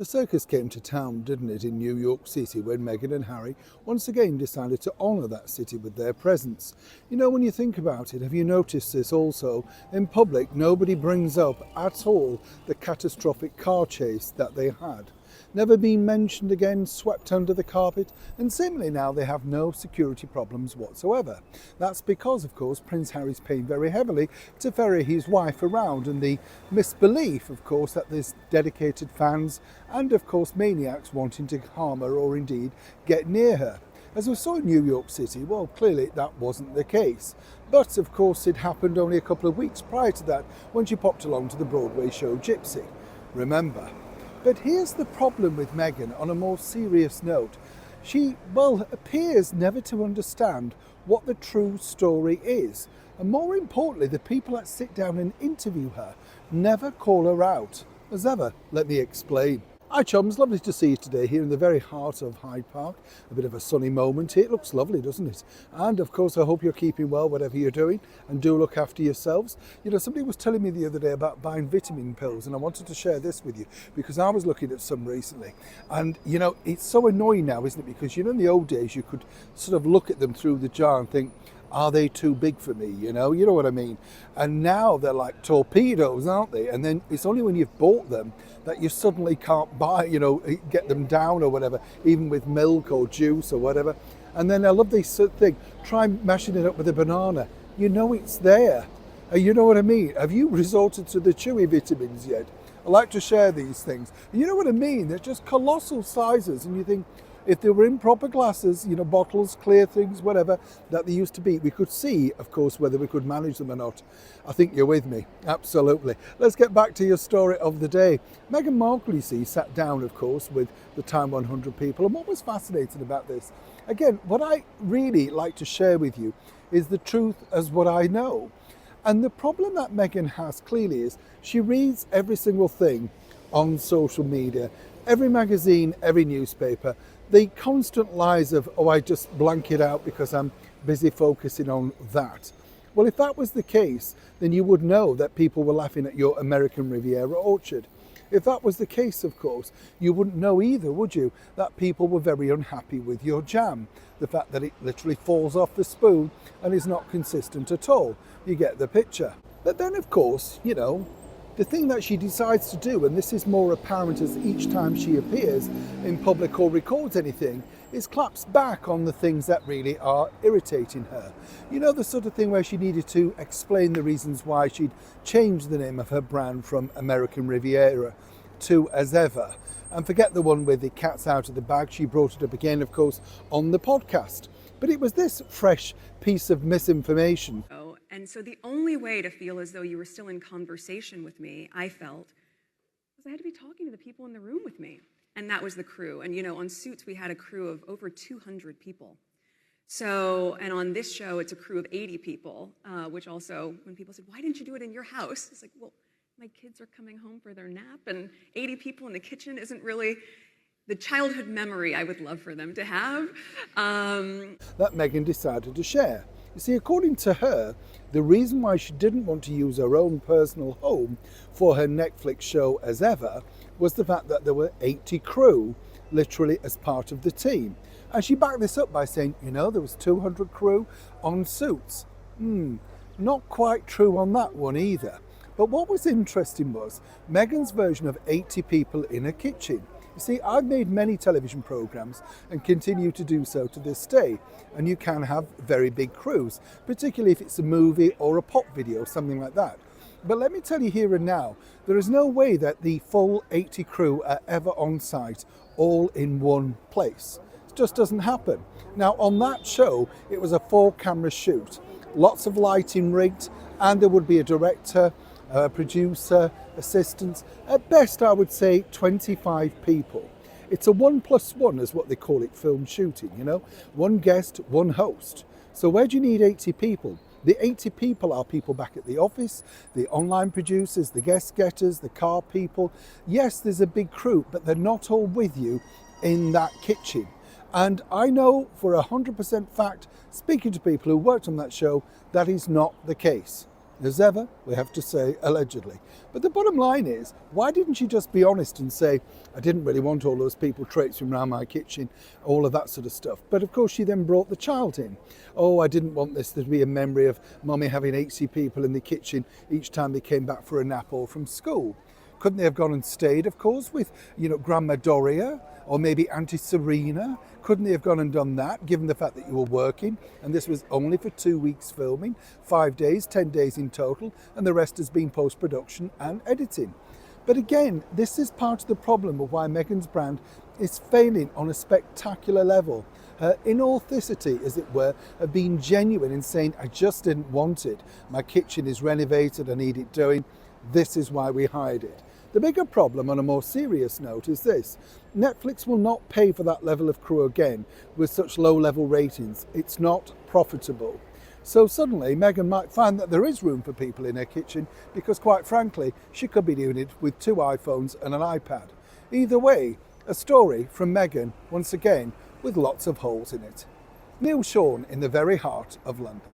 The circus came to town, didn't it, in New York City when Meghan and Harry once again decided to honour that city with their presence. You know, when you think about it, have you noticed this also? In public, nobody brings up at all the catastrophic car chase that they had. Never been mentioned again, swept under the carpet, and seemingly now they have no security problems whatsoever. That's because, of course, Prince Harry's paying very heavily to ferry his wife around, and the misbelief, of course, that there's dedicated fans and, of course, maniacs wanting to harm her or indeed get near her. As we saw in New York City, well, clearly that wasn't the case. But, of course, it happened only a couple of weeks prior to that when she popped along to the Broadway show Gypsy. Remember. But here's the problem with Meghan on a more serious note. She, well, appears never to understand what the true story is. And more importantly, the people that sit down and interview her never call her out. As ever, let me explain. Hi chums, lovely to see you today here in the very heart of Hyde Park. A bit of a sunny moment here. It looks lovely, doesn't it? And of course, I hope you're keeping well, whatever you're doing, and do look after yourselves. You know, somebody was telling me the other day about buying vitamin pills, and I wanted to share this with you because I was looking at some recently. And you know, it's so annoying now, isn't it? Because you know, in the old days, you could sort of look at them through the jar and think, are they too big for me? You know what I mean? And now they're like torpedoes, aren't they? And then it's only when you've bought them that you suddenly can't buy, get them down or whatever, even with milk or juice or whatever. And then I love this thing, try mashing it up with a banana. You know it's there. You know what I mean? Have you resorted to the chewy vitamins yet? I like to share these things. You know what I mean? They're just colossal sizes, and you think, if they were in proper glasses, bottles, clear things, whatever, that they used to be, we could see, of course, whether we could manage them or not. I think you're with me. Absolutely. Let's get back to your story of the day. Meghan Markle, you see, sat down, of course, with the Time 100 people. And what was fascinating about this, again, what I really like to share with you is the truth as what I know. And the problem that Meghan has clearly is she reads every single thing on social media, every magazine, every newspaper. The constant lies of, I just blank it out because I'm busy focusing on that. Well, if that was the case, then you would know that people were laughing at your American Riviera orchard. If that was the case, of course, you wouldn't know either, would you, that people were very unhappy with your jam. The fact that it literally falls off the spoon and is not consistent at all. You get the picture. But then, of course, the thing that she decides to do, and this is more apparent as each time she appears in public or records anything, is claps back on the things that really are irritating her. You know, the sort of thing where she needed to explain the reasons why she'd changed the name of her brand from American Riviera to As Ever. And forget the one with the cat's out of the bag, she brought it up again, of course, on the podcast. But it was this fresh piece of misinformation. And so the only way to feel as though you were still in conversation with me, I felt, was I had to be talking to the people in the room with me. And that was the crew. And on Suits, we had a crew of over 200 people. So, and on this show, it's a crew of 80 people, which also, when people said, why didn't you do it in your house? It's like, well, my kids are coming home for their nap, and 80 people in the kitchen isn't really the childhood memory I would love for them to have. That Meghan decided to share. You see, according to her, the reason why she didn't want to use her own personal home for her Netflix show As Ever was the fact that there were 80 crew, literally as part of the team. And she backed this up by saying, there was 200 crew on Suits. Not quite true on that one either. But what was interesting was Meghan's version of 80 people in a kitchen. You see, I've made many television programs and continue to do so to this day. And you can have very big crews, particularly if it's a movie or a pop video, something like that. But let me tell you here and now, there is no way that the full 80 crew are ever on site, all in one place. It just doesn't happen. Now, on that show, it was a 4-camera shoot, lots of lighting rigged, and there would be a director, producer, assistants, at best I would say 25 people. It's a 1+1 is what they call it, film shooting, one guest, one host. So where do you need 80 people? The 80 people are people back at the office, the online producers, the guest getters, the car people. Yes, there's a big crew, but they're not all with you in that kitchen. And I know for 100% fact, speaking to people who worked on that show, that is not the case. As ever, we have to say allegedly. But the bottom line is, why didn't she just be honest and say, I didn't really want all those people traipsing around my kitchen, all of that sort of stuff. But of course she then brought the child in. Oh, I didn't want this to be a memory of mummy having 80 people in the kitchen each time they came back for a nap or from school. Couldn't they have gone and stayed, of course, with, Grandma Doria or maybe Auntie Serena? Couldn't they have gone and done that, given the fact that you were working and this was only for 2 weeks filming, 5 days, 10 days in total, and the rest has been post-production and editing? But again, this is part of the problem of why Meghan's brand is failing on a spectacular level. Her inauthenticity, as it were, of being genuine in saying, I just didn't want it. My kitchen is renovated, I need it doing. This is why we hide it. The bigger problem, on a more serious note, is this. Netflix will not pay for that level of crew again with such low-level ratings. It's not profitable. So suddenly, Meghan might find that there is room for people in her kitchen because, quite frankly, she could be doing it with 2 iPhones and an iPad. Either way, a story from Meghan, once again, with lots of holes in it. Neil Sean in the very heart of London.